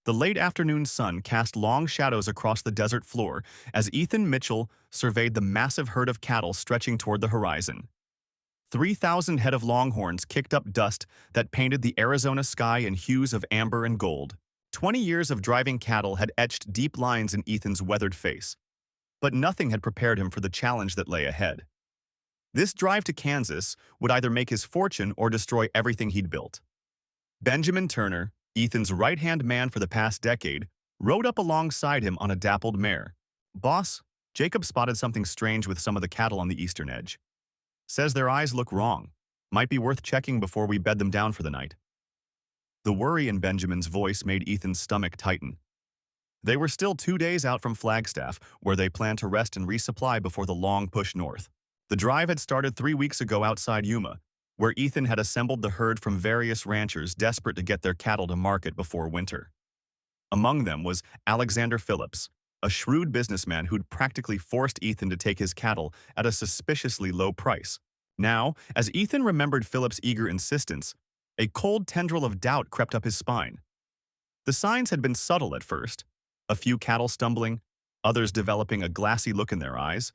The late afternoon sun cast long shadows across the desert floor as Ethan Mitchell surveyed the massive herd of cattle stretching toward the horizon. 3,000 head of longhorns kicked up dust that painted the Arizona sky in hues of amber and gold. 20 years of driving cattle had etched deep lines in Ethan's weathered face, but nothing had prepared him for the challenge that lay ahead. This drive to Kansas would either make his fortune or destroy everything he'd built. Benjamin Turner, Ethan's right-hand man for the past decade, rode up alongside him on a dappled mare. "Boss, Jacob spotted something strange with some of the cattle on the eastern edge. Says their eyes look wrong. Might be worth checking before we bed them down for the night." The worry in Benjamin's voice made Ethan's stomach tighten. They were still 2 days out from Flagstaff, where they planned to rest and resupply before the long push north. The drive had started 3 weeks ago outside Yuma, where Ethan had assembled the herd from various ranchers desperate to get their cattle to market before winter. Among them was Alexander Phillips, a shrewd businessman who'd practically forced Ethan to take his cattle at a suspiciously low price. Now, as Ethan remembered Phillips' eager insistence, a cold tendril of doubt crept up his spine. The signs had been subtle at first, a few cattle stumbling, others developing a glassy look in their eyes.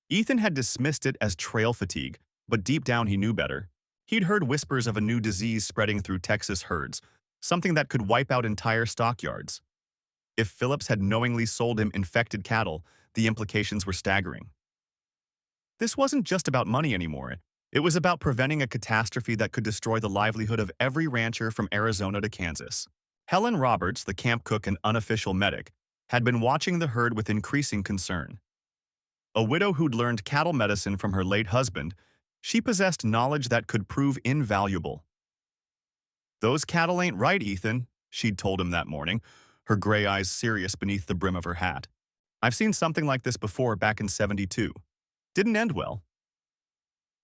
Ethan had dismissed it as trail fatigue, but deep down he knew better. He'd heard whispers of a new disease spreading through Texas herds, something that could wipe out entire stockyards. If Phillips had knowingly sold him infected cattle, the implications were staggering. This wasn't just about money anymore. It was about preventing a catastrophe that could destroy the livelihood of every rancher from Arizona to Kansas. Helen Roberts, the camp cook and unofficial medic, had been watching the herd with increasing concern. A widow who'd learned cattle medicine from her late husband, she possessed knowledge that could prove invaluable. "Those cattle ain't right, Ethan," she'd told him that morning, her gray eyes serious beneath the brim of her hat. "I've seen something like this before back in '72. Didn't end well."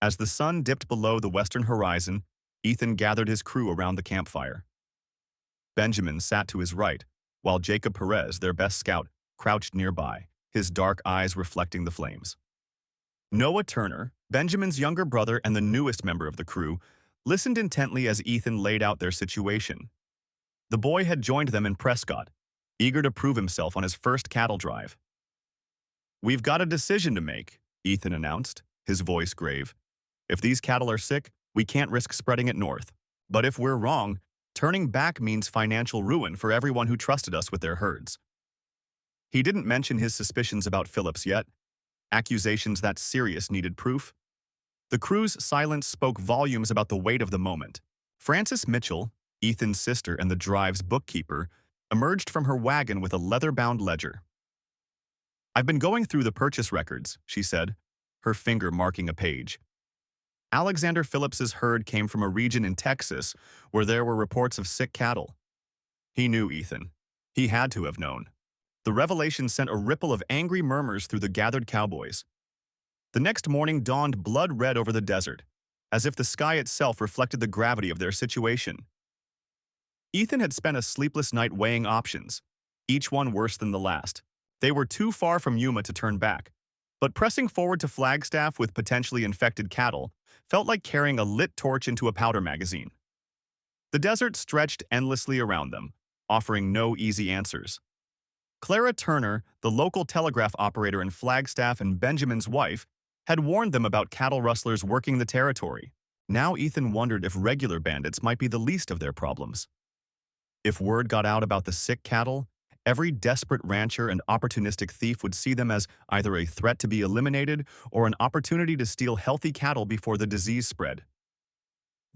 As the sun dipped below the western horizon, Ethan gathered his crew around the campfire. Benjamin sat to his right, while Jacob Perez, their best scout, crouched nearby, his dark eyes reflecting the flames. Noah Turner, Benjamin's younger brother and the newest member of the crew, listened intently as Ethan laid out their situation. The boy had joined them in Prescott, eager to prove himself on his first cattle drive. "We've got a decision to make," Ethan announced, his voice grave. "If these cattle are sick, we can't risk spreading it north. But if we're wrong, turning back means financial ruin for everyone who trusted us with their herds." He didn't mention his suspicions about Phillips yet. Accusations that serious needed proof. The crew's silence spoke volumes about the weight of the moment. Frances Mitchell, Ethan's sister and the drive's bookkeeper, emerged from her wagon with a leather-bound ledger. "I've been going through the purchase records," she said, her finger marking a page. Alexander Phillips's herd came from a region in Texas where there were reports of sick cattle. He knew Ethan. He had to have known. The revelation sent a ripple of angry murmurs through the gathered cowboys. The next morning dawned blood-red over the desert, as if the sky itself reflected the gravity of their situation. Ethan had spent a sleepless night weighing options, each one worse than the last. They were too far from Yuma to turn back, but pressing forward to Flagstaff with potentially infected cattle felt like carrying a lit torch into a powder magazine. The desert stretched endlessly around them, offering no easy answers. Clara Turner, the local telegraph operator in Flagstaff and Benjamin's wife, had warned them about cattle rustlers working the territory. Now Ethan wondered if regular bandits might be the least of their problems. If word got out about the sick cattle, every desperate rancher and opportunistic thief would see them as either a threat to be eliminated or an opportunity to steal healthy cattle before the disease spread.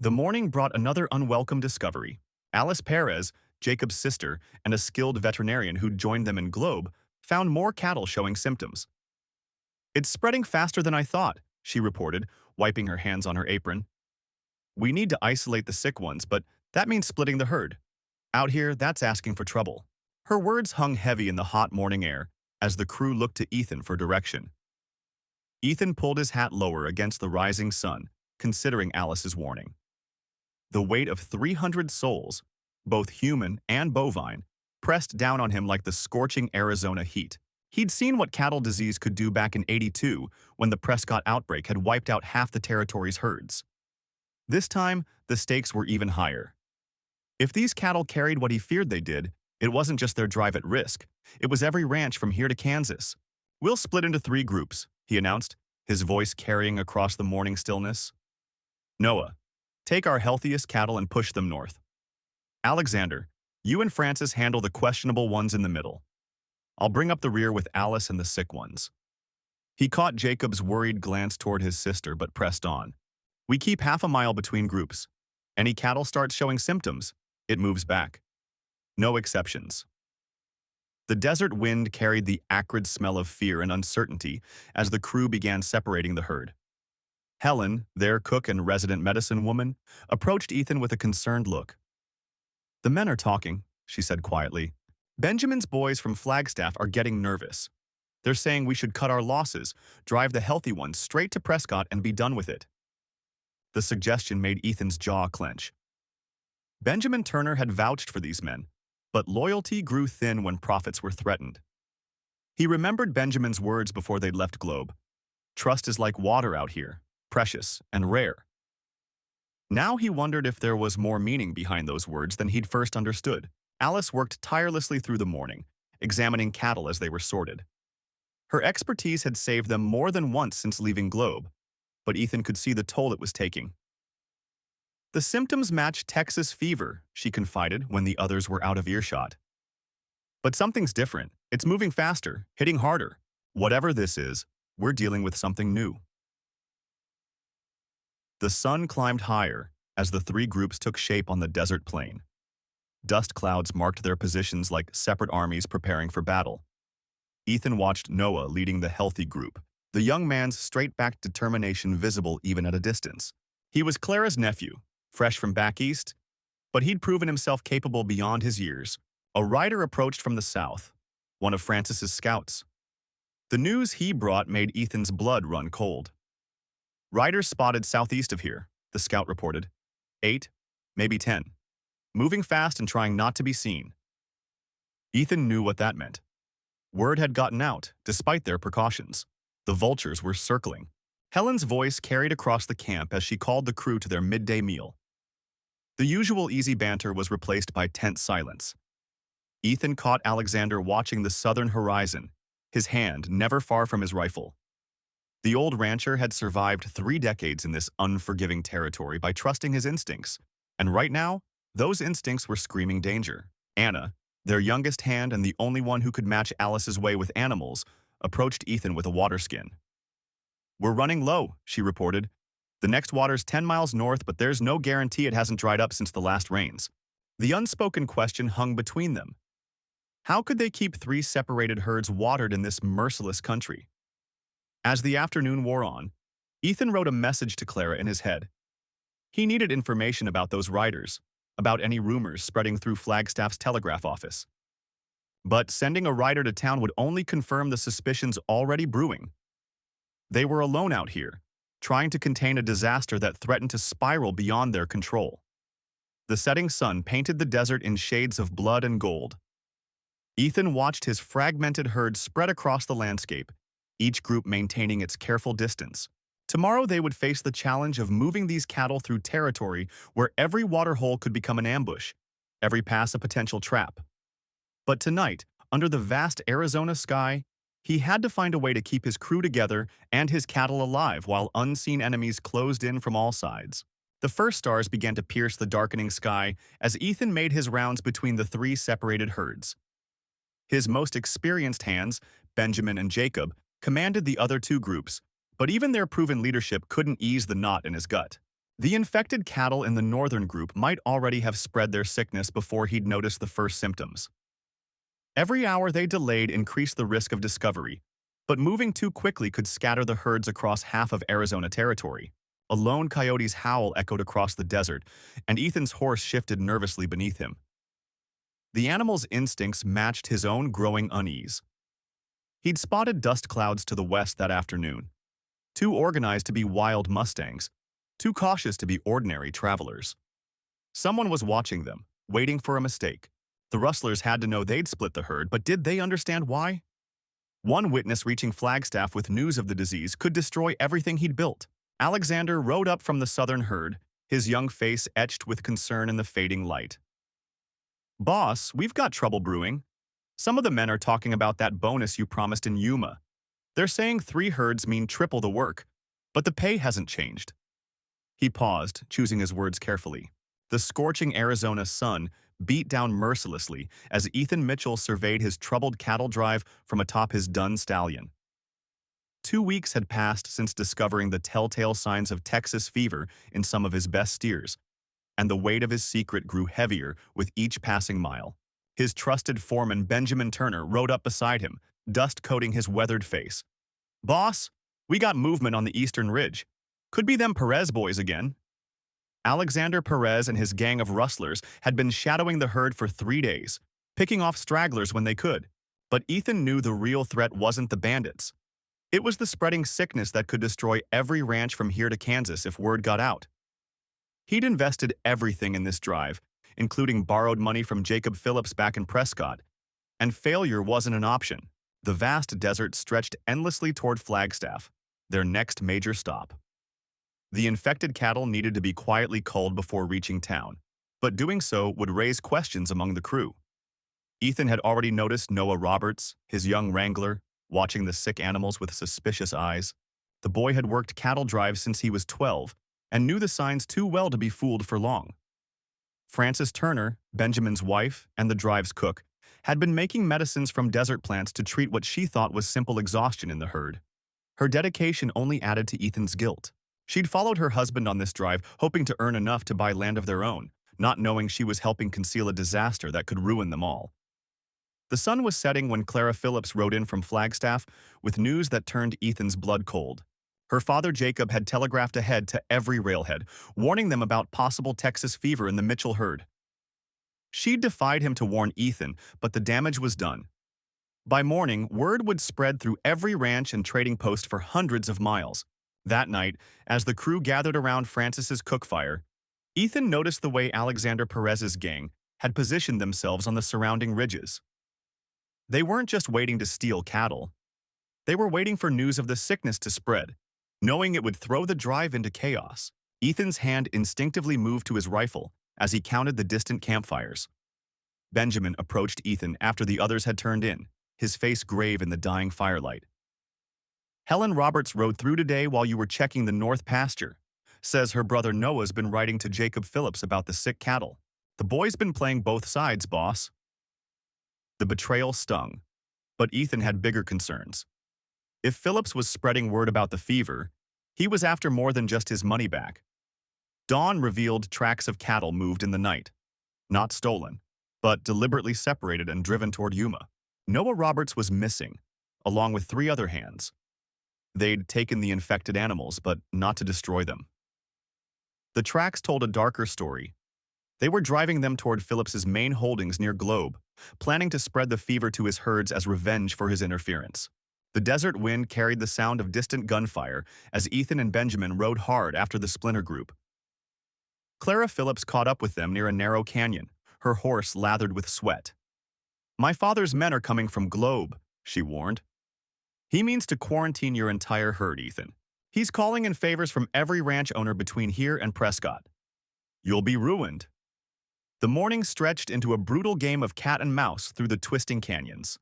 The morning brought another unwelcome discovery. Alice Perez, Jacob's sister, and a skilled veterinarian who'd joined them in Globe, found more cattle showing symptoms. "It's spreading faster than I thought," she reported, wiping her hands on her apron. "We need to isolate the sick ones, but that means splitting the herd. Out here, that's asking for trouble." Her words hung heavy in the hot morning air as the crew looked to Ethan for direction. Ethan pulled his hat lower against the rising sun, considering Alice's warning. The weight of 300 souls, both human and bovine, pressed down on him like the scorching Arizona heat. He'd seen what cattle disease could do back in '82 when the Prescott outbreak had wiped out half the territory's herds. This time, the stakes were even higher. If these cattle carried what he feared they did, It wasn't just their drive at risk. It was every ranch from here to Kansas. "We'll split into 3 groups," he announced, his voice carrying across the morning stillness. "Noah, take our healthiest cattle and push them north. Alexander, you and Francis handle the questionable ones in the middle. I'll bring up the rear with Alice and the sick ones." He caught Jacob's worried glance toward his sister but pressed on. "We keep half a mile between groups. Any cattle starts showing symptoms, it moves back. No exceptions." The desert wind carried the acrid smell of fear and uncertainty as the crew began separating the herd. Helen, their cook and resident medicine woman, approached Ethan with a concerned look. "The men are talking," she said quietly. "Benjamin's boys from Flagstaff are getting nervous. They're saying we should cut our losses, drive the healthy ones straight to Prescott and be done with it." The suggestion made Ethan's jaw clench. Benjamin Turner had vouched for these men, but loyalty grew thin when profits were threatened. He remembered Benjamin's words before they'd left Globe. "Trust is like water out here, precious and rare." Now he wondered if there was more meaning behind those words than he'd first understood. Alice worked tirelessly through the morning, examining cattle as they were sorted. Her expertise had saved them more than once since leaving Globe, but Ethan could see the toll it was taking. "The symptoms match Texas fever," she confided when the others were out of earshot. "But something's different. It's moving faster, hitting harder. Whatever this is, we're dealing with something new." The sun climbed higher as the 3 groups took shape on the desert plain. Dust clouds marked their positions like separate armies preparing for battle. Ethan watched Noah leading the healthy group, the young man's straight-backed determination visible even at a distance. He was Clara's nephew, fresh from back east, but he'd proven himself capable beyond his years. A rider approached from the south, one of Francis's scouts. The news he brought made Ethan's blood run cold. "Riders spotted southeast of here," the scout reported. 8, maybe 10. Moving fast and trying not to be seen. Ethan knew what that meant. Word had gotten out, despite their precautions. The vultures were circling. Helen's voice carried across the camp as she called the crew to their midday meal. The usual easy banter was replaced by tense silence. Ethan caught Alexander watching the southern horizon, his hand never far from his rifle. The old rancher had survived 3 decades in this unforgiving territory by trusting his instincts, and right now, those instincts were screaming danger. Anna, their youngest hand and the only one who could match Alice's way with animals, approached Ethan with a water skin. "We're running low," she reported. "The next water's 10 miles north, but there's no guarantee it hasn't dried up since the last rains." The unspoken question hung between them. How could they keep 3 separated herds watered in this merciless country? As the afternoon wore on, Ethan wrote a message to Clara in his head. He needed information about those riders, about any rumors spreading through Flagstaff's telegraph office. But sending a rider to town would only confirm the suspicions already brewing. They were alone out here, trying to contain a disaster that threatened to spiral beyond their control. The setting sun painted the desert in shades of blood and gold. Ethan watched his fragmented herd spread across the landscape, each group maintaining its careful distance. Tomorrow they would face the challenge of moving these cattle through territory where every waterhole could become an ambush, every pass a potential trap. But tonight, under the vast Arizona sky, he had to find a way to keep his crew together and his cattle alive while unseen enemies closed in from all sides. The first stars began to pierce the darkening sky as Ethan made his rounds between the 3 separated herds. His most experienced hands, Benjamin and Jacob, commanded the other 2 groups, but even their proven leadership couldn't ease the knot in his gut. The infected cattle in the northern group might already have spread their sickness before he'd noticed the first symptoms. Every hour they delayed increased the risk of discovery, but moving too quickly could scatter the herds across half of Arizona territory. A lone coyote's howl echoed across the desert, and Ethan's horse shifted nervously beneath him. The animal's instincts matched his own growing unease. He'd spotted dust clouds to the west that afternoon, too organized to be wild mustangs, too cautious to be ordinary travelers. Someone was watching them, waiting for a mistake. The rustlers had to know they'd split the herd, but did they understand why? One witness reaching Flagstaff with news of the disease could destroy everything he'd built. Alexander rode up from the southern herd, his young face etched with concern in the fading light. Boss, we've got trouble brewing. Some of the men are talking about that bonus you promised in Yuma. They're saying 3 herds mean triple the work, but the pay hasn't changed. He paused, choosing his words carefully. The scorching Arizona sun beat down mercilessly as Ethan Mitchell surveyed his troubled cattle drive from atop his dun stallion. 2 weeks had passed since discovering the telltale signs of Texas fever in some of his best steers, and the weight of his secret grew heavier with each passing mile. His trusted foreman Benjamin Turner rode up beside him, dust coating his weathered face. "Boss, we got movement on the eastern ridge. Could be them Perez boys again." Alexander Perez and his gang of rustlers had been shadowing the herd for 3 days, picking off stragglers when they could. But Ethan knew the real threat wasn't the bandits. It was the spreading sickness that could destroy every ranch from here to Kansas if word got out. He'd invested everything in this drive, including borrowed money from Jacob Phillips back in Prescott, and failure wasn't an option. The vast desert stretched endlessly toward Flagstaff, their next major stop. The infected cattle needed to be quietly culled before reaching town, but doing so would raise questions among the crew. Ethan had already noticed Noah Roberts, his young wrangler, watching the sick animals with suspicious eyes. The boy had worked cattle drives since he was 12 and knew the signs too well to be fooled for long. Frances Turner, Benjamin's wife and the drive's cook, had been making medicines from desert plants to treat what she thought was simple exhaustion in the herd. Her dedication only added to Ethan's guilt. She'd followed her husband on this drive, hoping to earn enough to buy land of their own, not knowing she was helping conceal a disaster that could ruin them all. The sun was setting when Clara Phillips rode in from Flagstaff with news that turned Ethan's blood cold. Her father Jacob had telegraphed ahead to every railhead, warning them about possible Texas fever in the Mitchell herd. She defied him to warn Ethan, but the damage was done. By morning, word would spread through every ranch and trading post for hundreds of miles. That night, as the crew gathered around Frances's cook fire, Ethan noticed the way Alexander Perez's gang had positioned themselves on the surrounding ridges. They weren't just waiting to steal cattle. They were waiting for news of the sickness to spread. Knowing it would throw the drive into chaos, Ethan's hand instinctively moved to his rifle as he counted the distant campfires. Benjamin approached Ethan after the others had turned in, his face grave in the dying firelight. "Helen Roberts rode through today while you were checking the north pasture. Says her brother Noah's been writing to Jacob Phillips about the sick cattle. The boy's been playing both sides, boss." The betrayal stung, but Ethan had bigger concerns. If Phillips was spreading word about the fever, he was after more than just his money back. Dawn revealed tracks of cattle moved in the night. Not stolen, but deliberately separated and driven toward Yuma. Noah Roberts was missing, along with 3 other hands. They'd taken the infected animals, but not to destroy them. The tracks told a darker story. They were driving them toward Phillips's main holdings near Globe, planning to spread the fever to his herds as revenge for his interference. The desert wind carried the sound of distant gunfire as Ethan and Benjamin rode hard after the splinter group. Clara Phillips caught up with them near a narrow canyon, her horse lathered with sweat. "My father's men are coming from Globe," she warned. "He means to quarantine your entire herd, Ethan. He's calling in favors from every ranch owner between here and Prescott. You'll be ruined." The morning stretched into a brutal game of cat and mouse through the twisting canyons.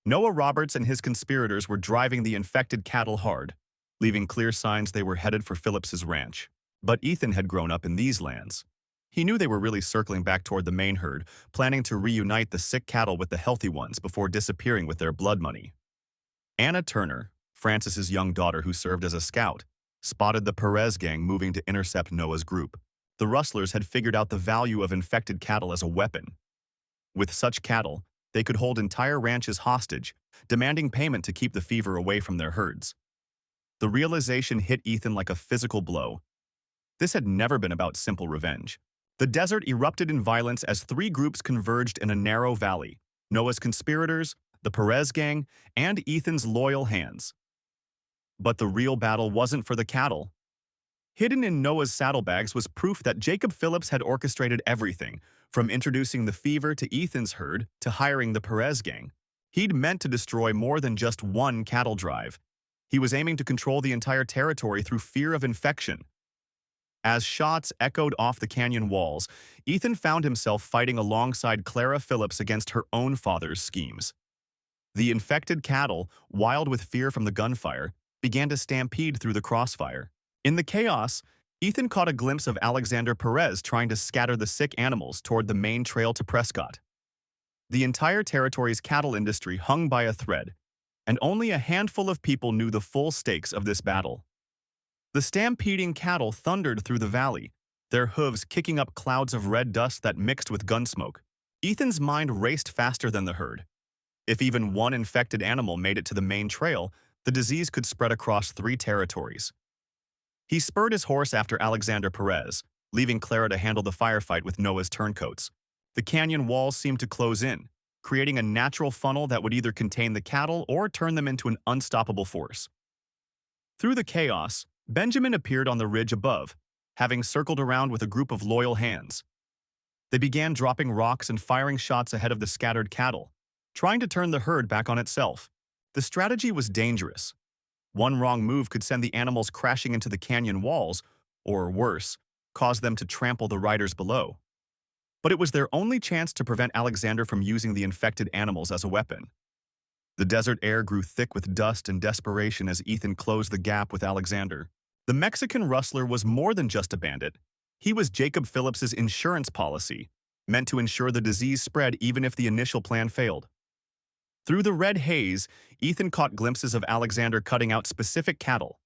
Noah Roberts and his conspirators were driving the infected cattle hard, leaving clear signs they were headed for Phillips's ranch. But Ethan had grown up in these lands. He knew they were really circling back toward the main herd, planning to reunite the sick cattle with the healthy ones before disappearing with their blood money. Anna Turner, Frances's young daughter who served as a scout, spotted the Perez gang moving to intercept Noah's group. The rustlers had figured out the value of infected cattle as a weapon. With such cattle, they could hold entire ranches hostage, demanding payment to keep the fever away from their herds. The realization hit Ethan like a physical blow. This had never been about simple revenge. The desert erupted in violence as 3 groups converged in a narrow valley: Noah's conspirators, the Perez gang, and Ethan's loyal hands. But the real battle wasn't for the cattle. Hidden in Noah's saddlebags was proof that Jacob Phillips had orchestrated everything, from introducing the fever to Ethan's herd to hiring the Perez gang. He'd meant to destroy more than just one cattle drive. He was aiming to control the entire territory through fear of infection. As shots echoed off the canyon walls, Ethan found himself fighting alongside Clara Phillips against her own father's schemes. The infected cattle, wild with fear from the gunfire, began to stampede through the crossfire. In the chaos, Ethan caught a glimpse of Alexander Perez trying to scatter the sick animals toward the main trail to Prescott. The entire territory's cattle industry hung by a thread, and only a handful of people knew the full stakes of this battle. The stampeding cattle thundered through the valley, their hooves kicking up clouds of red dust that mixed with gun smoke. Ethan's mind raced faster than the herd. If even one infected animal made it to the main trail, the disease could spread across 3 territories. He spurred his horse after Alexander Perez, leaving Clara to handle the firefight with Noah's turncoats. The canyon walls seemed to close in, creating a natural funnel that would either contain the cattle or turn them into an unstoppable force. Through the chaos, Benjamin appeared on the ridge above, having circled around with a group of loyal hands. They began dropping rocks and firing shots ahead of the scattered cattle, trying to turn the herd back on itself. The strategy was dangerous. One wrong move could send the animals crashing into the canyon walls, or worse, cause them to trample the riders below. But it was their only chance to prevent Alexander from using the infected animals as a weapon. The desert air grew thick with dust and desperation as Ethan closed the gap with Alexander. The Mexican rustler was more than just a bandit. He was Jacob Phillips's insurance policy, meant to ensure the disease spread even if the initial plan failed. Through the red haze, Ethan caught glimpses of Alexander cutting out specific cattle,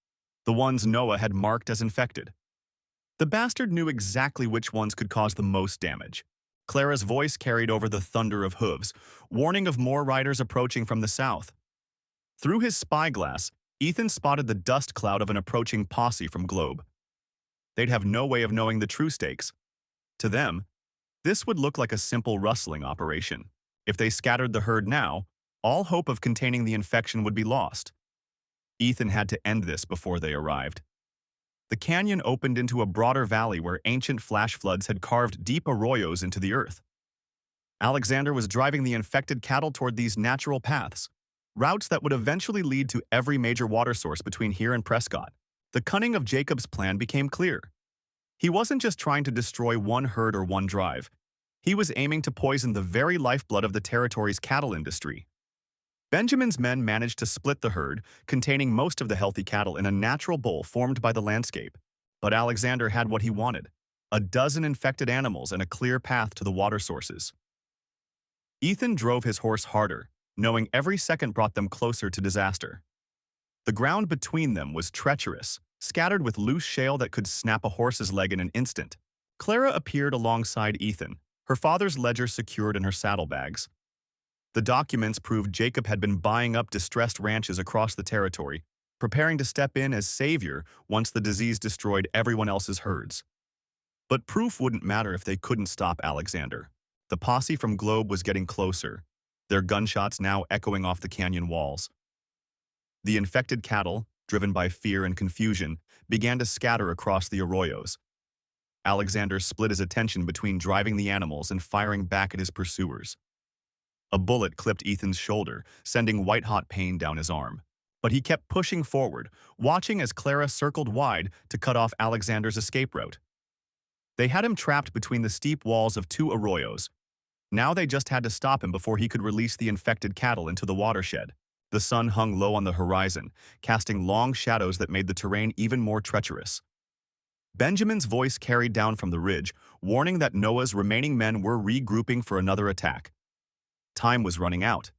the ones Noah had marked as infected. The bastard knew exactly which ones could cause the most damage. Clara's voice carried over the thunder of hooves, warning of more riders approaching from the south. Through his spyglass, Ethan spotted the dust cloud of an approaching posse from Globe. They'd have no way of knowing the true stakes. To them, this would look like a simple rustling operation. If they scattered the herd now, all hope of containing the infection would be lost. Ethan had to end this before they arrived. The canyon opened into a broader valley where ancient flash floods had carved deep arroyos into the earth. Alexander was driving the infected cattle toward these natural paths, routes that would eventually lead to every major water source between here and Prescott. The cunning of Jacob's plan became clear. He wasn't just trying to destroy one herd or one drive. He was aiming to poison the very lifeblood of the territory's cattle industry. Benjamin's men managed to split the herd, containing most of the healthy cattle in a natural bowl formed by the landscape. But Alexander had what he wanted: a dozen infected animals and a clear path to the water sources. Ethan drove his horse harder, knowing every second brought them closer to disaster. The ground between them was treacherous, scattered with loose shale that could snap a horse's leg in an instant. Clara appeared alongside Ethan, her father's ledger secured in her saddlebags. The documents proved Jacob had been buying up distressed ranches across the territory, preparing to step in as savior once the disease destroyed everyone else's herds. But proof wouldn't matter if they couldn't stop Alexander. The posse from Globe was getting closer, their gunshots now echoing off the canyon walls. The infected cattle, driven by fear and confusion, began to scatter across the arroyos. Alexander split his attention between driving the animals and firing back at his pursuers. A bullet clipped Ethan's shoulder, sending white-hot pain down his arm. But he kept pushing forward, watching as Clara circled wide to cut off Alexander's escape route. They had him trapped between the steep walls of 2 arroyos. Now they just had to stop him before he could release the infected cattle into the watershed. The sun hung low on the horizon, casting long shadows that made the terrain even more treacherous. Benjamin's voice carried down from the ridge, warning that Noah's remaining men were regrouping for another attack. Time was running out.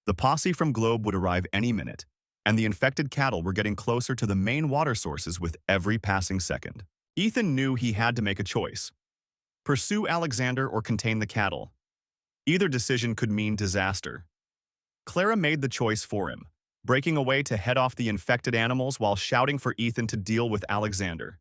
The posse from Globe would arrive any minute, and the infected cattle were getting closer to the main water sources with every passing second. Ethan knew he had to make a choice: pursue Alexander or contain the cattle. Either decision could mean disaster. Clara made the choice for him, breaking away to head off the infected animals while shouting for Ethan to deal with Alexander.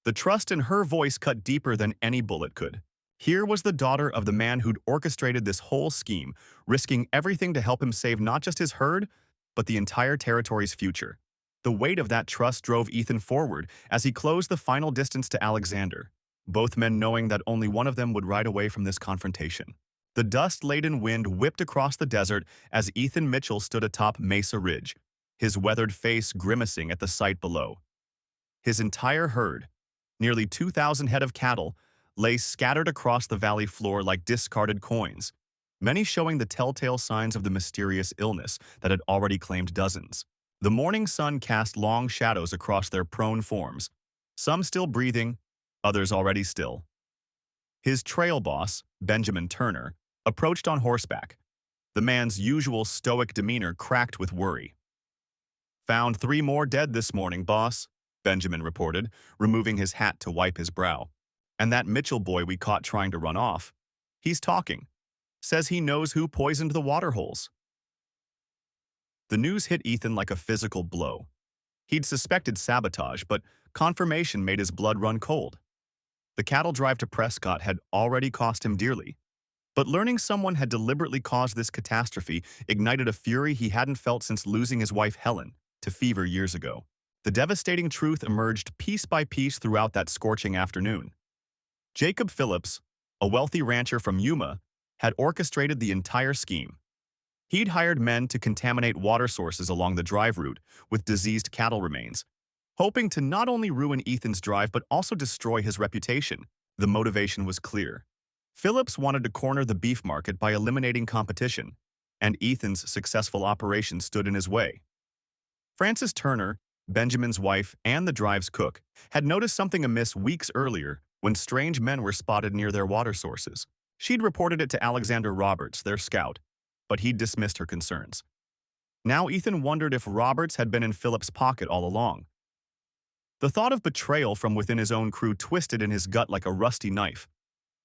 The trust in her voice cut deeper than any bullet could. Here was the daughter of the man who'd orchestrated this whole scheme, risking everything to help him save not just his herd, but the entire territory's future. The weight of that trust drove Ethan forward as he closed the final distance to Alexander, both men knowing that only one of them would ride away from this confrontation. The dust-laden wind whipped across the desert as Ethan Mitchell stood atop Mesa Ridge, his weathered face grimacing at the sight below. His entire herd, Nearly 2,000 head of cattle lay scattered across the valley floor like discarded coins, many showing the telltale signs of the mysterious illness that had already claimed dozens. The morning sun cast long shadows across their prone forms, some still breathing, others already still. His trail boss, Benjamin Turner, approached on horseback, the man's usual stoic demeanor cracked with worry. "Found 3 more dead this morning, boss," Benjamin reported, removing his hat to wipe his brow. "And that Mitchell boy we caught trying to run off. He's talking. Says he knows who poisoned the water holes." The news hit Ethan like a physical blow. He'd suspected sabotage, but confirmation made his blood run cold. The cattle drive to Prescott had already cost him dearly, but learning someone had deliberately caused this catastrophe ignited a fury he hadn't felt since losing his wife Helen to fever years ago. The devastating truth emerged piece by piece throughout that scorching afternoon. Jacob Phillips, a wealthy rancher from Yuma, had orchestrated the entire scheme. He'd hired men to contaminate water sources along the drive route with diseased cattle remains, hoping to not only ruin Ethan's drive but also destroy his reputation. The motivation was clear. Phillips wanted to corner the beef market by eliminating competition, and Ethan's successful operation stood in his way. Frances Turner, Benjamin's wife and the drive's cook, had noticed something amiss weeks earlier when strange men were spotted near their water sources. She'd reported it to Alexander Roberts, their scout, but he'd dismissed her concerns. Now Ethan wondered if Roberts had been in Phillips' pocket all along. The thought of betrayal from within his own crew twisted in his gut like a rusty knife.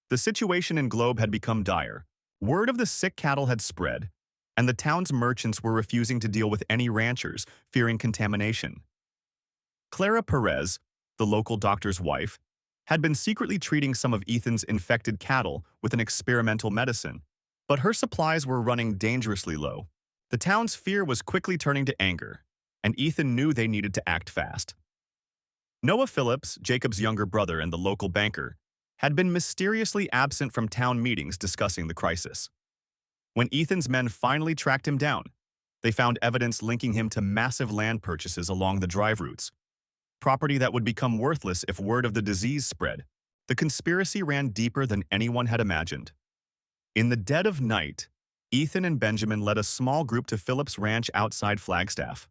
The situation in Globe had become dire. Word of the sick cattle had spread, and the town's merchants were refusing to deal with any ranchers, fearing contamination. Clara Perez, the local doctor's wife, had been secretly treating some of Ethan's infected cattle with an experimental medicine, but her supplies were running dangerously low. The town's fear was quickly turning to anger, and Ethan knew they needed to act fast. Noah Phillips, Jacob's younger brother and the local banker, had been mysteriously absent from town meetings discussing the crisis. When Ethan's men finally tracked him down, they found evidence linking him to massive land purchases along the drive routes, property that would become worthless if word of the disease spread. The conspiracy ran deeper than anyone had imagined. In the dead of night, Ethan and Benjamin led a small group to Phillips' ranch outside Flagstaff.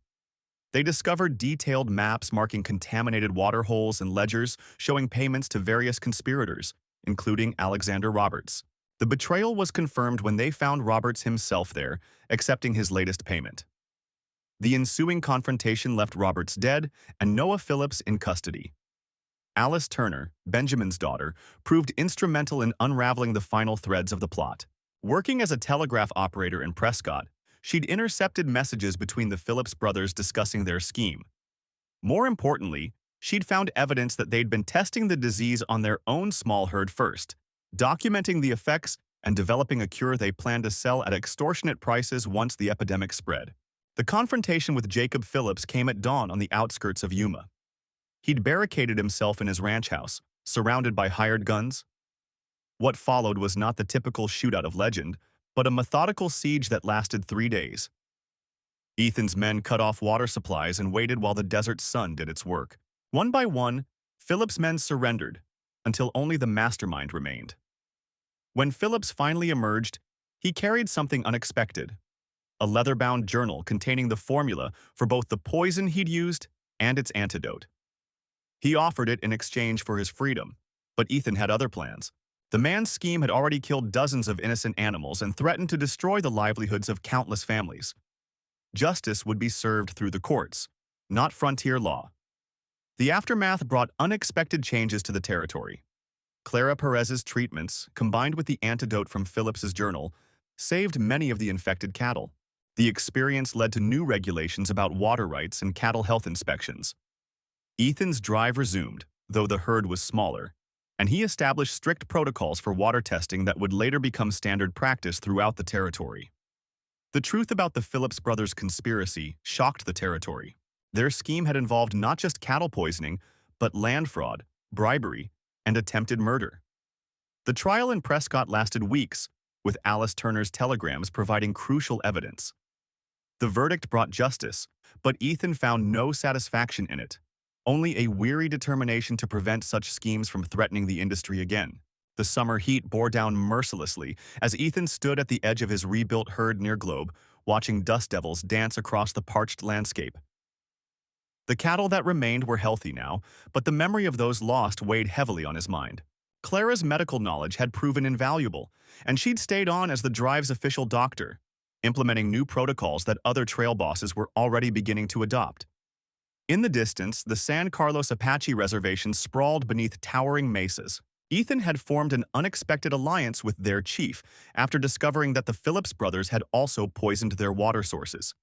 They discovered detailed maps marking contaminated water holes and ledgers showing payments to various conspirators, including Alexander Roberts. The betrayal was confirmed when they found Roberts himself there, accepting his latest payment. The ensuing confrontation left Roberts dead and Noah Phillips in custody. Alice Turner, Benjamin's daughter, proved instrumental in unraveling the final threads of the plot. Working as a telegraph operator in Prescott, she'd intercepted messages between the Phillips brothers discussing their scheme. More importantly, she'd found evidence that they'd been testing the disease on their own small herd first, documenting the effects and developing a cure they planned to sell at extortionate prices once the epidemic spread. The confrontation with Jacob Phillips came at dawn on the outskirts of Yuma. He'd barricaded himself in his ranch house, surrounded by hired guns. What followed was not the typical shootout of legend, but a methodical siege that lasted 3 days. Ethan's men cut off water supplies and waited while the desert sun did its work. One by one, Phillips' men surrendered, until only the mastermind remained. When Phillips finally emerged, he carried something unexpected: a leather-bound journal containing the formula for both the poison he'd used and its antidote. He offered it in exchange for his freedom, but Ethan had other plans. The man's scheme had already killed dozens of innocent animals and threatened to destroy the livelihoods of countless families. Justice would be served through the courts, not frontier law. The aftermath brought unexpected changes to the territory. Clara Perez's treatments, combined with the antidote from Phillips's journal, saved many of the infected cattle. The experience led to new regulations about water rights and cattle health inspections. Ethan's drive resumed, though the herd was smaller, and he established strict protocols for water testing that would later become standard practice throughout the territory. The truth about the Phillips brothers' conspiracy shocked the territory. Their scheme had involved not just cattle poisoning, but land fraud, bribery, and attempted murder. The trial in Prescott lasted weeks, with Alice Turner's telegrams providing crucial evidence. The verdict brought justice, but Ethan found no satisfaction in it. only a weary determination to prevent such schemes from threatening the industry again. The summer heat bore down mercilessly as Ethan stood at the edge of his rebuilt herd near Globe, watching dust devils dance across the parched landscape. The cattle that remained were healthy now, but the memory of those lost weighed heavily on his mind. Clara's medical knowledge had proven invaluable, and she'd stayed on as the drive's official doctor, implementing new protocols that other trail bosses were already beginning to adopt. In the distance, the San Carlos Apache Reservation sprawled beneath towering mesas. Ethan had formed an unexpected alliance with their chief after discovering that the Phillips brothers had also poisoned their water sources.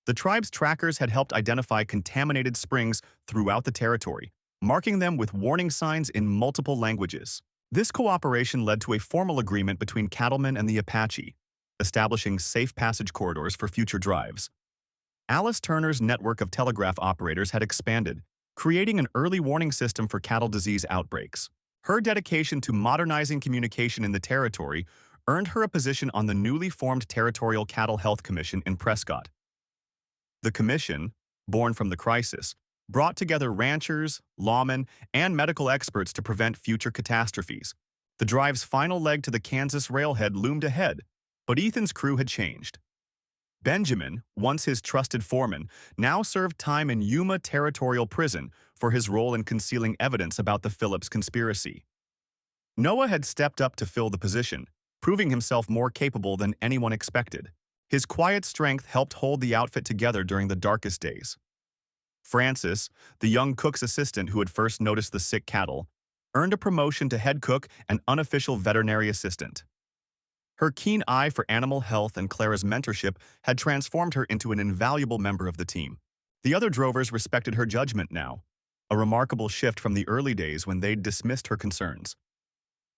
The tribe's trackers had helped identify contaminated springs throughout the territory, marking them with warning signs in multiple languages. This cooperation led to a formal agreement between Cattleman and the Apache, establishing safe passage corridors for future drives. Alice Turner's network of telegraph operators had expanded, creating an early warning system for cattle disease outbreaks. Her dedication to modernizing communication in the territory earned her a position on the newly formed Territorial Cattle Health Commission in Prescott. The commission, born from the crisis, brought together ranchers, lawmen, and medical experts to prevent future catastrophes. The drive's final leg to the Kansas railhead loomed ahead, but Ethan's crew had changed. Benjamin, once his trusted foreman, now served time in Yuma Territorial Prison for his role in concealing evidence about the Phillips conspiracy. Noah had stepped up to fill the position, proving himself more capable than anyone expected. His quiet strength helped hold the outfit together during the darkest days. Francis, the young cook's assistant who had first noticed the sick cattle, earned a promotion to head cook and unofficial veterinary assistant. Her keen eye for animal health and Clara's mentorship had transformed her into an invaluable member of the team. The other drovers respected her judgment now, a remarkable shift from the early days when they'd dismissed her concerns.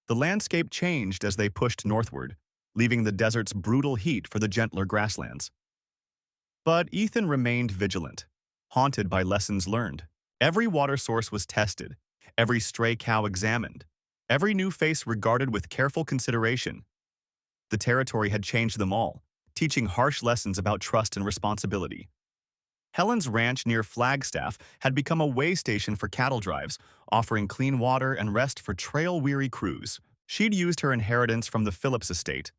The landscape changed as they pushed northward, leaving the desert's brutal heat for the gentler grasslands. But Ethan remained vigilant, haunted by lessons learned. Every water source was tested, every stray cow examined, every new face regarded with careful consideration. The territory had changed them all, teaching harsh lessons about trust and responsibility. Helen's ranch near Flagstaff had become a way station for cattle drives, offering clean water and rest for trail-weary crews. She'd used her inheritance from the Phillips estate,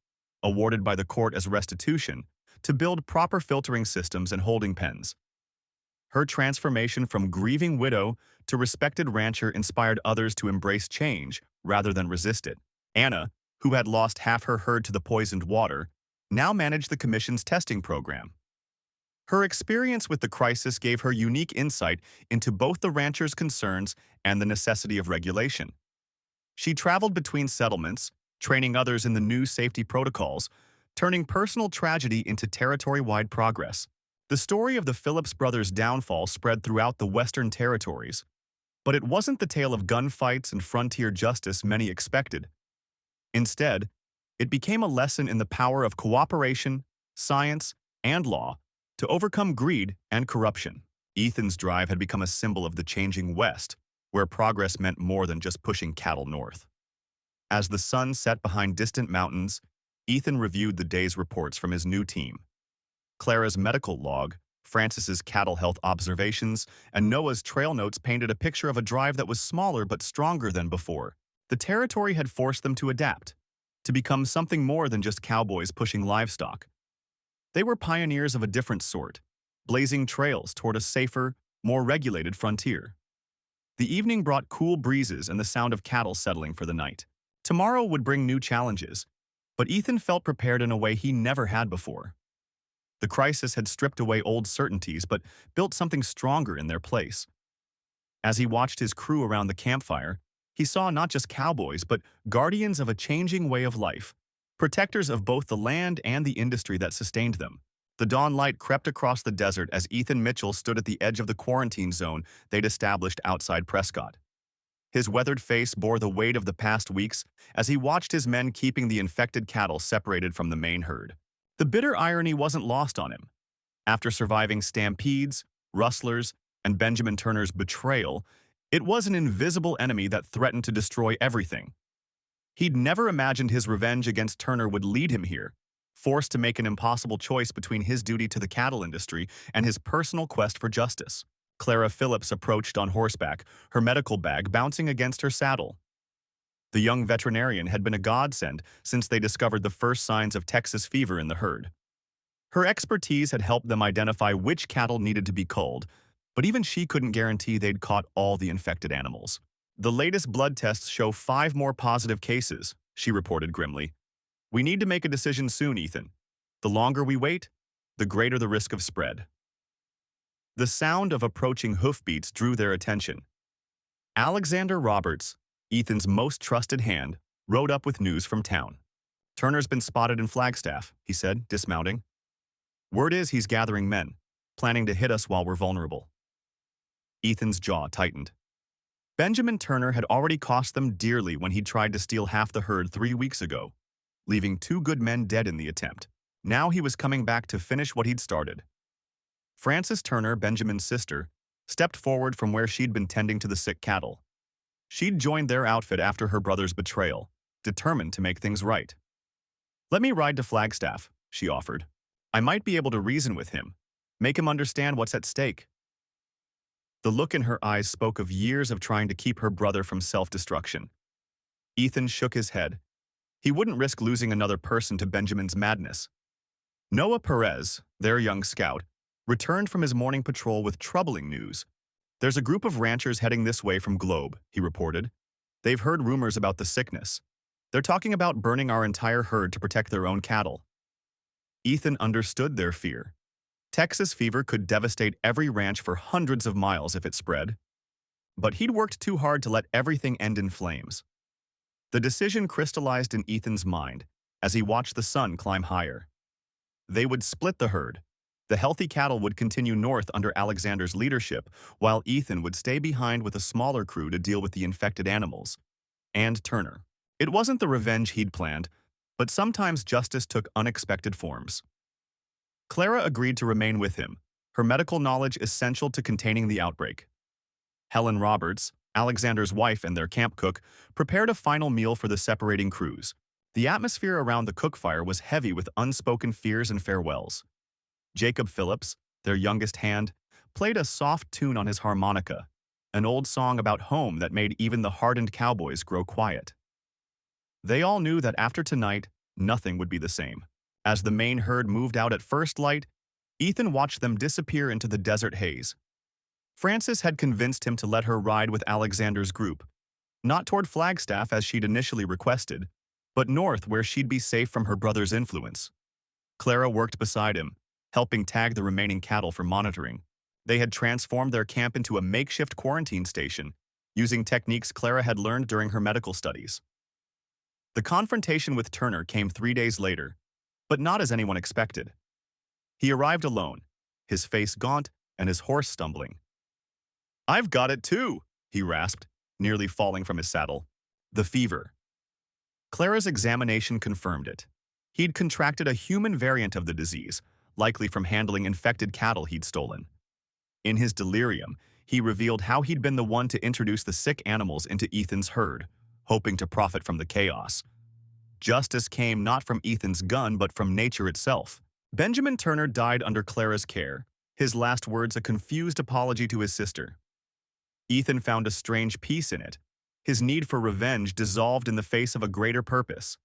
awarded by the court as restitution, to build proper filtering systems and holding pens. Her transformation from grieving widow to respected rancher inspired others to embrace change rather than resist it. Anna, who had lost half her herd to the poisoned water, now managed the commission's testing program. Her experience with the crisis gave her unique insight into both the ranchers' concerns and the necessity of regulation. She traveled between settlements, training others in the new safety protocols, turning personal tragedy into territory-wide progress. The story of the Phillips brothers' downfall spread throughout the Western territories, but it wasn't the tale of gunfights and frontier justice many expected. Instead, it became a lesson in the power of cooperation, science, and law to overcome greed and corruption. Ethan's drive had become a symbol of the changing West, where progress meant more than just pushing cattle north. As the sun set behind distant mountains, Ethan reviewed the day's reports from his new team. Clara's medical log, Francis's cattle health observations, and Noah's trail notes painted a picture of a drive that was smaller but stronger than before. The territory had forced them to adapt, to become something more than just cowboys pushing livestock. They were pioneers of a different sort, blazing trails toward a safer, more regulated frontier. The evening brought cool breezes and the sound of cattle settling for the night. Tomorrow would bring new challenges, but Ethan felt prepared in a way he never had before. The crisis had stripped away old certainties but built something stronger in their place. As he watched his crew around the campfire, he saw not just cowboys but guardians of a changing way of life, protectors of both the land and the industry that sustained them. The dawn light crept across the desert as Ethan Mitchell stood at the edge of the quarantine zone they'd established outside Prescott. His weathered face bore the weight of the past weeks as he watched his men keeping the infected cattle separated from the main herd. The bitter irony wasn't lost on him. After surviving stampedes, rustlers, and Benjamin Turner's betrayal, it was an invisible enemy that threatened to destroy everything. He'd never imagined his revenge against Turner would lead him here, forced to make an impossible choice between his duty to the cattle industry and his personal quest for justice. Clara Phillips approached on horseback, her medical bag bouncing against her saddle. The young veterinarian had been a godsend since they discovered the first signs of Texas fever in the herd. Her expertise had helped them identify which cattle needed to be culled, but even she couldn't guarantee they'd caught all the infected animals. "The latest blood tests show 5 more positive cases," she reported grimly. "We need to make a decision soon, Ethan. The longer we wait, the greater the risk of spread." The sound of approaching hoofbeats drew their attention. Alexander Roberts, Ethan's most trusted hand, rode up with news from town. "Turner's been spotted in Flagstaff," he said, dismounting. "Word is he's gathering men, planning to hit us while we're vulnerable." Ethan's jaw tightened. Benjamin Turner had already cost them dearly when he tried to steal half the herd 3 weeks ago, leaving 2 good men dead in the attempt. Now he was coming back to finish what he'd started. Frances Turner, Benjamin's sister, stepped forward from where she'd been tending to the sick cattle. She'd joined their outfit after her brother's betrayal, determined to make things right. "Let me ride to Flagstaff," she offered. "I might be able to reason with him, make him understand what's at stake." The look in her eyes spoke of years of trying to keep her brother from self-destruction. Ethan shook his head. He wouldn't risk losing another person to Benjamin's madness. Noah Perez, their young scout, returned from his morning patrol with troubling news. "There's a group of ranchers heading this way from Globe," he reported. "They've heard rumors about the sickness. They're talking about burning our entire herd to protect their own cattle." Ethan understood their fear. Texas fever could devastate every ranch for hundreds of miles if it spread. But he'd worked too hard to let everything end in flames. The decision crystallized in Ethan's mind as he watched the sun climb higher. They would split the herd. The healthy cattle would continue north under Alexander's leadership, while Ethan would stay behind with a smaller crew to deal with the infected animals. And Turner. It wasn't the revenge he'd planned, but sometimes justice took unexpected forms. Clara agreed to remain with him, her medical knowledge essential to containing the outbreak. Helen Roberts, Alexander's wife and their camp cook, prepared a final meal for the separating crews. The atmosphere around the cook fire was heavy with unspoken fears and farewells. Jacob Phillips, their youngest hand, played a soft tune on his harmonica, an old song about home that made even the hardened cowboys grow quiet. They all knew that after tonight, nothing would be the same. As the main herd moved out at first light, Ethan watched them disappear into the desert haze. Frances had convinced him to let her ride with Alexander's group, not toward Flagstaff as she'd initially requested, but north where she'd be safe from her brother's influence. Clara worked beside him, helping tag the remaining cattle for monitoring. They had transformed their camp into a makeshift quarantine station, using techniques Clara had learned during her medical studies. The confrontation with Turner came 3 days later, but not as anyone expected. He arrived alone, his face gaunt and his horse stumbling. "I've got it too," he rasped, nearly falling from his saddle. "The fever." Clara's examination confirmed it. He'd contracted a human variant of the disease, likely from handling infected cattle he'd stolen. In his delirium, he revealed how he'd been the one to introduce the sick animals into Ethan's herd, hoping to profit from the chaos. Justice came not from Ethan's gun but from nature itself. Benjamin Turner died under Clara's care, his last words a confused apology to his sister. Ethan found a strange peace in it. His need for revenge dissolved in the face of a greater purpose.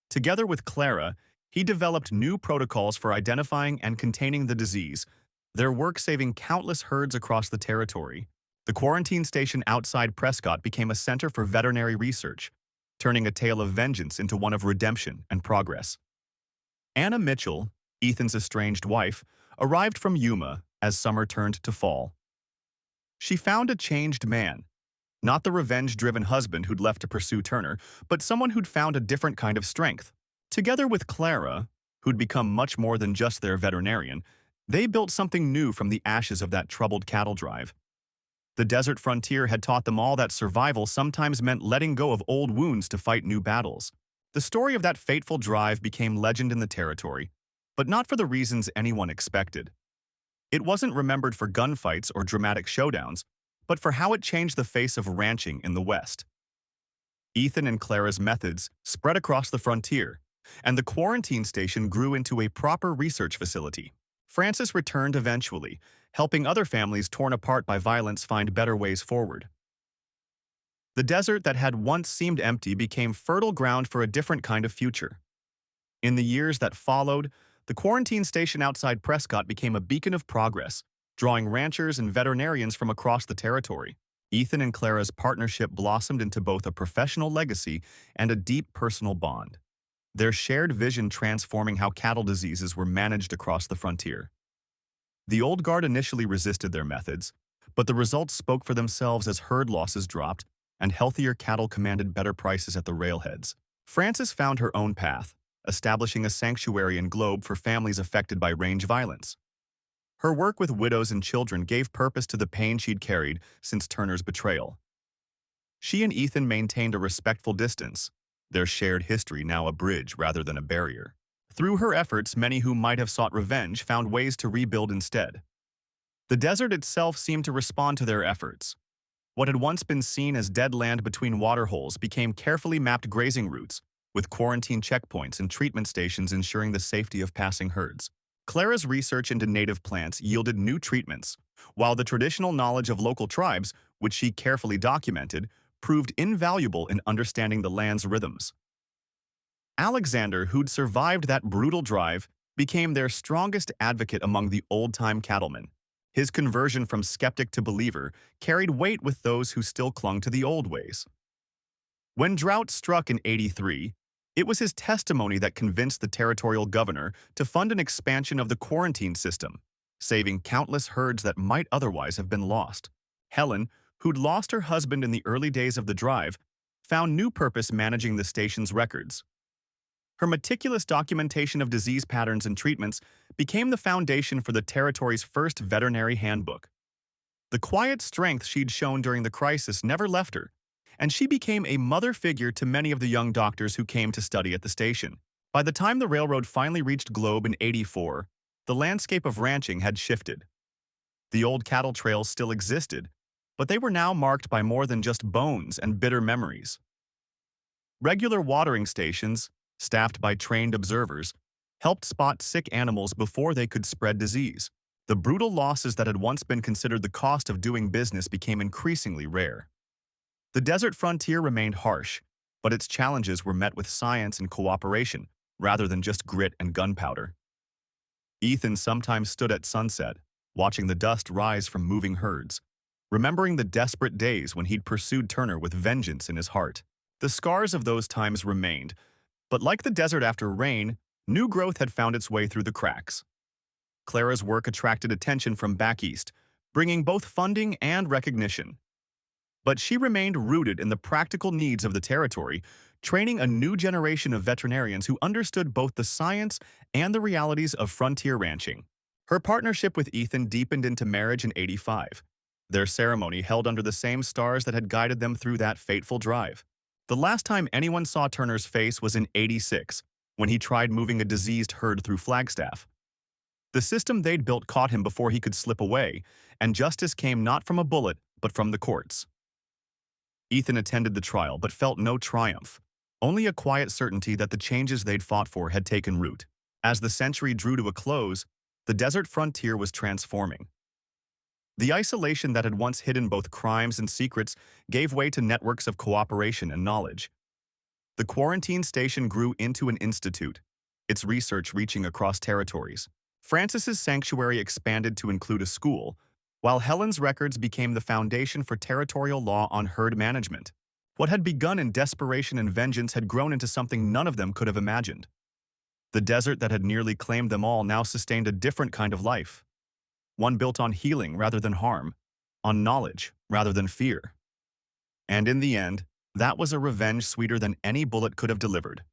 Together with Clara, he developed new protocols for identifying and containing the disease, their work saving countless herds across the territory. The quarantine station outside Prescott became a center for veterinary research, turning a tale of vengeance into one of redemption and progress. Anna Mitchell, Ethan's estranged wife, arrived from Yuma as summer turned to fall. She found a changed man, not the revenge-driven husband who'd left to pursue Turner, but someone who'd found a different kind of strength. Together with Clara, who'd become much more than just their veterinarian, they built something new from the ashes of that troubled cattle drive. The desert frontier had taught them all that survival sometimes meant letting go of old wounds to fight new battles. The story of that fateful drive became legend in the territory, but not for the reasons anyone expected. It wasn't remembered for gunfights or dramatic showdowns, but for how it changed the face of ranching in the West. Ethan and Clara's methods spread across the frontier, and the quarantine station grew into a proper research facility. Francis returned eventually, helping other families torn apart by violence find better ways forward. The desert that had once seemed empty became fertile ground for a different kind of future. In the years that followed, the quarantine station outside Prescott became a beacon of progress, drawing ranchers and veterinarians from across the territory. Ethan and Clara's partnership blossomed into both a professional legacy and a deep personal bond, their shared vision transforming how cattle diseases were managed across the frontier. The old guard initially resisted their methods, but the results spoke for themselves as herd losses dropped and healthier cattle commanded better prices at the railheads. Frances found her own path, establishing a sanctuary in Globe for families affected by range violence. Her work with widows and children gave purpose to the pain she'd carried since Turner's betrayal. She and Ethan maintained a respectful distance, their shared history now a bridge rather than a barrier. Through her efforts, many who might have sought revenge found ways to rebuild instead. The desert itself seemed to respond to their efforts. What had once been seen as dead land between waterholes became carefully mapped grazing routes, with quarantine checkpoints and treatment stations ensuring the safety of passing herds. Clara's research into native plants yielded new treatments, while the traditional knowledge of local tribes, which she carefully documented, proved invaluable in understanding the land's rhythms. Alexander, who'd survived that brutal drive, became their strongest advocate among the old-time cattlemen. His conversion from skeptic to believer carried weight with those who still clung to the old ways. When drought struck in '83, it was his testimony that convinced the territorial governor to fund an expansion of the quarantine system, saving countless herds that might otherwise have been lost. Helen, who'd lost her husband in the early days of the drive, found new purpose managing the station's records. Her meticulous documentation of disease patterns and treatments became the foundation for the territory's first veterinary handbook. The quiet strength she'd shown during the crisis never left her, and she became a mother figure to many of the young doctors who came to study at the station. By the time the railroad finally reached Globe in '84, the landscape of ranching had shifted. The old cattle trails still existed, but they were now marked by more than just bones and bitter memories. Regular watering stations, staffed by trained observers, helped spot sick animals before they could spread disease. The brutal losses that had once been considered the cost of doing business became increasingly rare. The desert frontier remained harsh, but its challenges were met with science and cooperation, rather than just grit and gunpowder. Ethan sometimes stood at sunset, watching the dust rise from moving herds, remembering the desperate days when he'd pursued Turner with vengeance in his heart. The scars of those times remained, but like the desert after rain, new growth had found its way through the cracks. Clara's work attracted attention from back east, bringing both funding and recognition. But she remained rooted in the practical needs of the territory, training a new generation of veterinarians who understood both the science and the realities of frontier ranching. Her partnership with Ethan deepened into marriage in '85, their ceremony held under the same stars that had guided them through that fateful drive. The last time anyone saw Turner's face was in '86, when he tried moving a diseased herd through Flagstaff. The system they'd built caught him before he could slip away, and justice came not from a bullet, but from the courts. Ethan attended the trial but felt no triumph, only a quiet certainty that the changes they'd fought for had taken root. As the century drew to a close, the desert frontier was transforming. The isolation that had once hidden both crimes and secrets gave way to networks of cooperation and knowledge. The quarantine station grew into an institute, its research reaching across territories. Francis's sanctuary expanded to include a school, while Helen's records became the foundation for territorial law on herd management. What had begun in desperation and vengeance had grown into something none of them could have imagined. The desert that had nearly claimed them all now sustained a different kind of life, one built on healing rather than harm, on knowledge rather than fear. And in the end, that was a revenge sweeter than any bullet could have delivered.